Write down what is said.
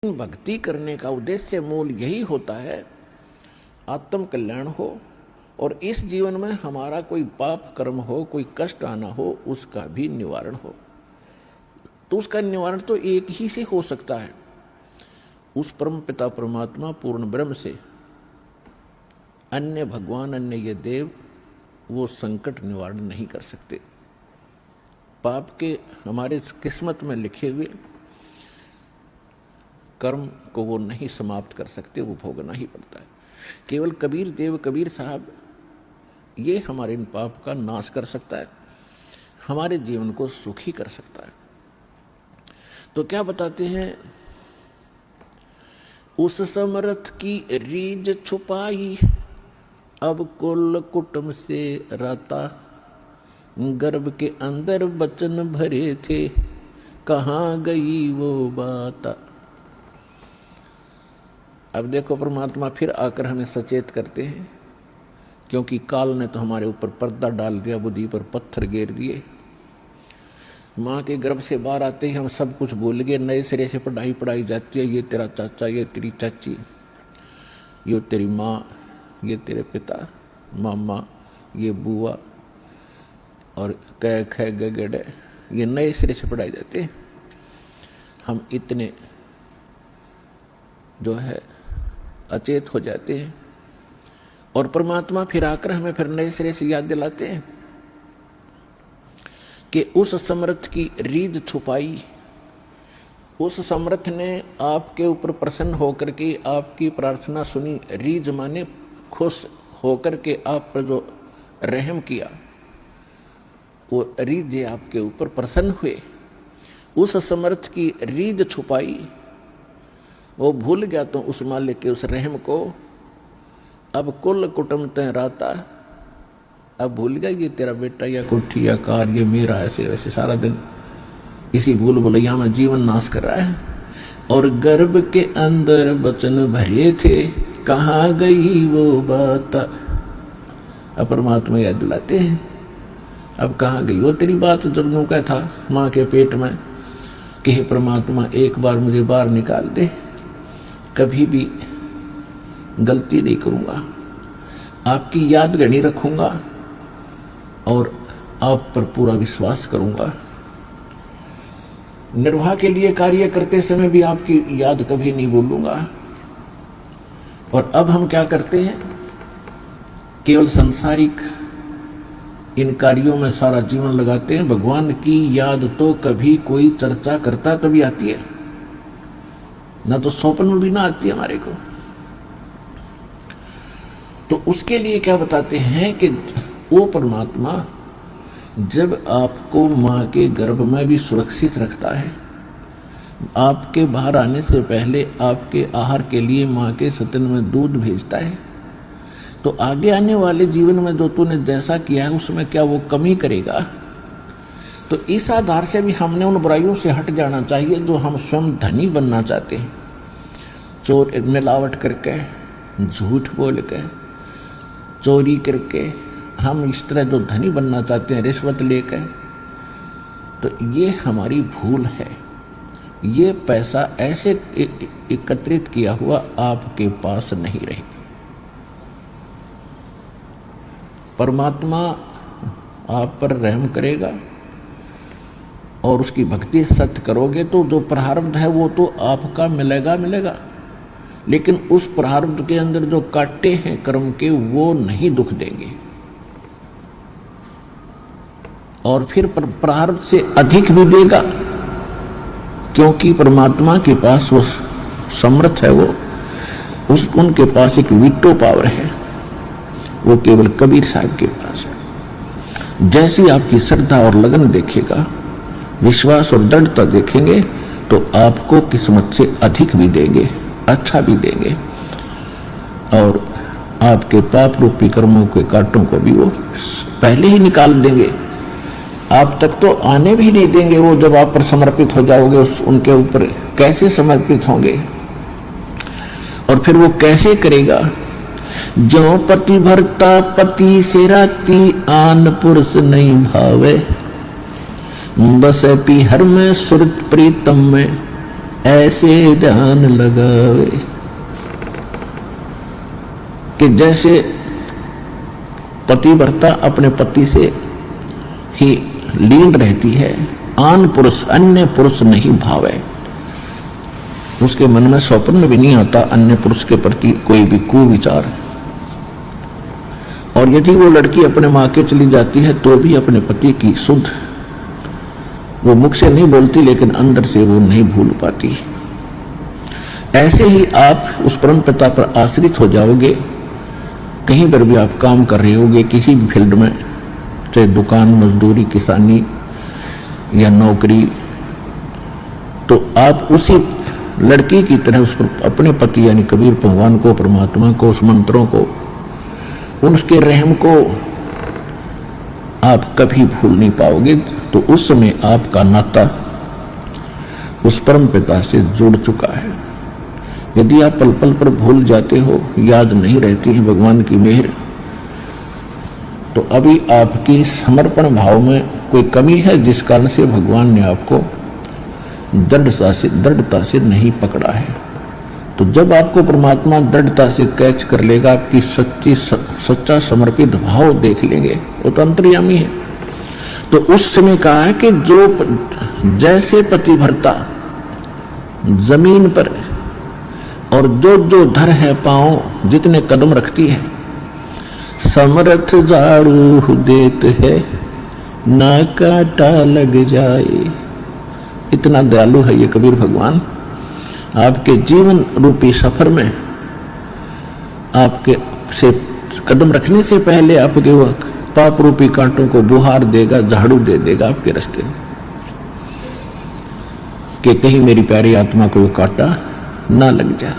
भक्ति करने का उद्देश्य मूल यही होता है, आत्म कल्याण हो और इस जीवन में हमारा कोई पाप कर्म हो, कोई कष्ट आना हो, उसका भी निवारण हो। तो उसका निवारण तो एक ही से हो सकता है, उस परम पिता परमात्मा पूर्ण ब्रह्म से। अन्य भगवान, अन्य ये देव वो संकट निवारण नहीं कर सकते। पाप के हमारे किस्मत में लिखे हुए कर्म को वो नहीं समाप्त कर सकते, वो भोगना ही पड़ता है। केवल कबीर देव, कबीर साहब ये हमारे इन पाप का नाश कर सकता है, हमारे जीवन को सुखी कर सकता है। तो क्या बताते हैं, उस समर्थ की रीझ छुपाई, अब कुल कुटुंब से राता, गर्भ के अंदर बचन भरे थे, कहाँ गई वो बात। अब देखो परमात्मा फिर आकर हमें सचेत करते हैं, क्योंकि काल ने तो हमारे ऊपर पर्दा डाल दिया, बुद्धि पर पत्थर गिर दिए। माँ के गर्भ से बाहर आते ही हम सब कुछ भूल गए, नए सिरे से पढ़ाई जाती है। ये तेरा चाचा, ये तेरी चाची, ये तेरी माँ, ये तेरे पिता, मामा, ये बुआ और कै ख गड़े, ये नए सिरे से पढ़ाई जाते हैं। हम इतने जो है अचेत हो जाते हैं और परमात्मा फिर आकर हमें फिर नए सिरे से याद दिलाते हैं कि उस समर्थ की रीझ छुपाई। उस समर्थ ने आपके ऊपर प्रसन्न होकर के आपकी प्रार्थना सुनी। रीझ माने खुश होकर के आप पर जो रहम किया, वो रीझ आपके ऊपर प्रसन्न हुए। उस समर्थ की रीझ छुपाई, वो भूल गया तो उस मालिक के उस रहम को। अब कुल कुटुंब तय राता, अब भूल गया ये तेरा बेटा या कोठी या कार, ये मेरा, ऐसे वैसे सारा दिन इसी भूल भुलैया में जीवन नाश कर रहा है। और गर्भ के अंदर बचन भरे थे, कहाँ गई वो बात। अब परमात्मा याद दिलाते हैं, अब कहाँ गई वो तेरी बात जब यूं का था माँ के पेट में कि हे परमात्मा एक बार मुझे बाहर निकाल दे, कभी भी गलती नहीं करूंगा, आपकी याद गणी रखूंगा और आप पर पूरा विश्वास करूंगा। निर्वाह के लिए कार्य करते समय भी आपकी याद कभी नहीं भूलूंगा। और अब हम क्या करते हैं, केवल सांसारिक इन कार्यों में सारा जीवन लगाते हैं। भगवान की याद तो कभी कोई चर्चा करता तभी आती है, ना तो स्वप्न में भी ना आती है हमारे को। तो उसके लिए क्या बताते हैं कि वो परमात्मा जब आपको माँ के गर्भ में भी सुरक्षित रखता है, आपके बाहर आने से पहले आपके आहार के लिए माँ के स्तन में दूध भेजता है, तो आगे आने वाले जीवन में जो तूने जैसा किया है उसमें क्या वो कमी करेगा। तो इस आधार से भी हमने उन बुराइयों से हट जाना चाहिए जो हम स्वयं धनी बनना चाहते हैं। चोर मिलावट करके, झूठ बोल के, चोरी करके हम इस तरह जो धनी बनना चाहते हैं, रिश्वत लेके, तो ये हमारी भूल है। ये पैसा ऐसे एकत्रित किया हुआ आपके पास नहीं रहेगा। परमात्मा आप पर रहम करेगा और उसकी भक्ति सत्य करोगे तो जो प्रारब्ध है वो तो आपका मिलेगा, लेकिन उस प्रारब्ध के अंदर जो काटे हैं कर्म के वो नहीं दुख देंगे और फिर प्रारब्ध से अधिक भी देगा, क्योंकि परमात्मा के पास वो समर्थ है, वो उनके पास एक वीटो पावर है, वो केवल कबीर साहब के पास है। जैसी आपकी श्रद्धा और लगन देखेगा, विश्वास और दृढ़ता देखेंगे, तो आपको किस्मत से अधिक भी देंगे, अच्छा भी देंगे और आपके पाप रूपी कर्मों के कांटों को भी वो पहले ही निकाल देंगे। आप तक तो आने भी नहीं देंगे। वो जब आप पर समर्पित हो जाओगे उनके ऊपर कैसे समर्पित होंगे। और फिर वो कैसे करेगा, जो पति भरता पति से राती, आन पुरुष नहीं भावे, बस पी हर में सुरत प्रीतम में, ऐसे ध्यान लगावे कि जैसे पतिव्रता अपने पति से ही लीन रहती है, आन पुरुष अन्य पुरुष नहीं भावे। उसके मन में स्वप्न भी नहीं आता अन्य पुरुष के प्रति कोई भी कुविचार। और यदि वो लड़की अपने माँ के चली जाती है तो भी अपने पति की शुद्ध, वो मुख से नहीं बोलती लेकिन अंदर से वो नहीं भूल पाती। ऐसे ही आप उस परम पिता पर आश्रित हो जाओगे। कहीं पर भी आप काम कर रहे होगे, किसी भी फील्ड में, चाहे दुकान, मजदूरी, किसानी या नौकरी, तो आप उसी लड़की की तरह उस पर अपने पति यानी कबीर भगवान को, परमात्मा को, उस मंत्रों को, उसके रहम को आप कभी भूल नहीं पाओगे। तो उस समय आपका नाता उस परम पिता से जुड़ चुका है। यदि आप पल पल पर भूल जाते हो, याद नहीं रहती है भगवान की मेहर, तो अभी आपकी समर्पण भाव में कोई कमी है, जिस कारण से भगवान ने आपको दृढ़ता से नहीं पकड़ा है। तो जब आपको परमात्मा दृढ़ता से कैच कर लेगा, आपकी सच्चा समर्पित भाव देख लेंगे, वो तो अंतर्यामी है। तो उस समय कहा है कि जो जैसे पतिव्रता जमीन पर और जो धर है पांव जितने कदम रखती है, समर्थ झाड़ू देत है ना काटा लग जाए। इतना दयालु है ये कबीर भगवान। आपके जीवन रूपी सफर में आपके से कदम रखने से पहले आपके वो पाप रूपी कांटों को बुहार देगा, झाड़ू दे देगा आपके रास्ते में, कि कहीं मेरी प्यारी आत्मा को वो कांटा ना लग जाए।